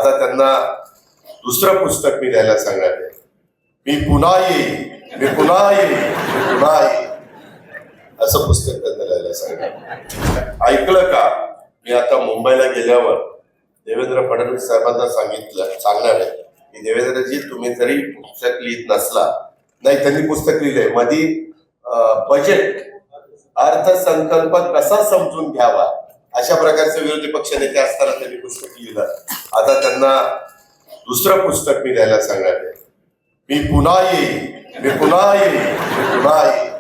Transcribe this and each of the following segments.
आता त्यांना दुसरं पुस्तक मी द्यायला सांगणार आहे. मी पुन्हा येईल, मी पुन्हा येईल, मी पुन्हा येईल असं पुस्तक त्यांना द्यायला सांगणार. ऐकलं का? मी आता मुंबईला गेल्यावर देवेंद्र फडणवीस साहेबांना सांगणार आहे की देवेंद्रजी, तुम्ही जरी पुस्तक लिहित नसला, नाही त्यांनी पुस्तक लिहिलंय मधी बजेट अर्थसंकल्प कसा समजून घ्यावा अशा प्रकारचे विरोधी पक्ष नेते असताना त्यांनी पुस्तक लिहिलं. आता त्यांना दुसरं पुस्तक मी द्यायला सांगणार आहे. मी पुन्हा येईल, मी पुन्हा येईल, मी पुन्हा येईल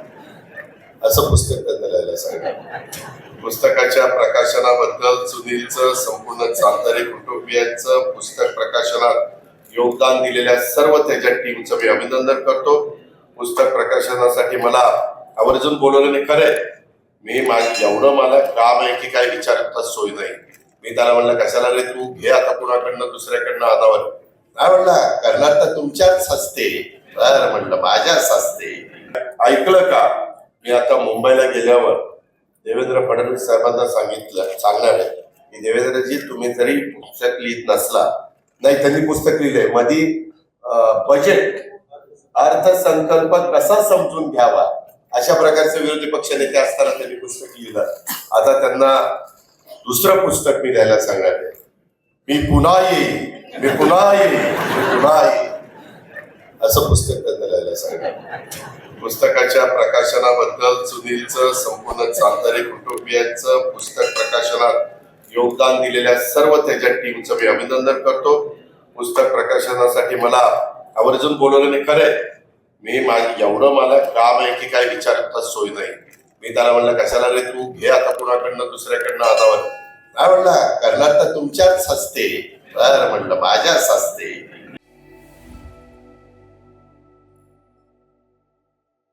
असं पुस्तक त्यांना द्यायला सांगणार. पुस्तकाच्या प्रकाशनाबद्दल सुनीलचं, संपूर्ण चांदारे कुटुंबियांचं, पुस्तक प्रकाशनात योगदान दिलेल्या सर्व त्याच्या टीमचं मी अभिनंदन करतो. पुस्तक प्रकाशनासाठी मला आवर्जून बोलवलं नाही. खरंय, मी एवढं मला काम आहे की काय विचारता सोय नाही. मी त्याला म्हणलं, कशाला रे तू घे आता कुणाकडनं दुसऱ्याकडनं आणावर. काय म्हणलं, करणार तर तुमच्याच हस्ते. तर म्हणलं माझ्याच हस्ते. ऐकलं का? मी आता मुंबईला गेल्यावर देवेंद्र फडणवीस साहेबांना सांगणार आहे की देवेंद्रजी, तुम्ही जरी पुस्तक लिहित नसला, नाही त्यांनी पुस्तक लिहिलंय मधी बजेट अर्थसंकल्प कसा समजून घ्यावा अशा प्रकारचे विरोधी पक्ष नेते असताना त्यांनी पुस्तक लिहिलं. आता त्यांना दुसरं पुस्तक मी द्यायला सांगणार आहे. मी पुन्हा येईल, मी पुन्हा येईल, मी पुन्हा येईल असं पुस्तक त्यांना द्यायला सांगणार. पुस्तकाच्या प्रकाशनाबद्दल सुनीलचं, संपूर्ण चांदारे कुटुंबियांचं, पुस्तक प्रकाशनात योगदान दिलेल्या सर्व त्याच्या टीमचं मी अभिनंदन करतो. पुस्तक प्रकाशनासाठी मला आवर्जून बोलवलं नाही. खरंय, मी एवढं मला काम आहे की काय विचारता सोय नाही. मी त्याला म्हणलं, कशाला रे तू घे आता कुणाकडनं दुसऱ्याकडनं आणावर. काय म्हणलं, करणार तर तुमच्याच हस्ते. तर म्हणलं माझ्याच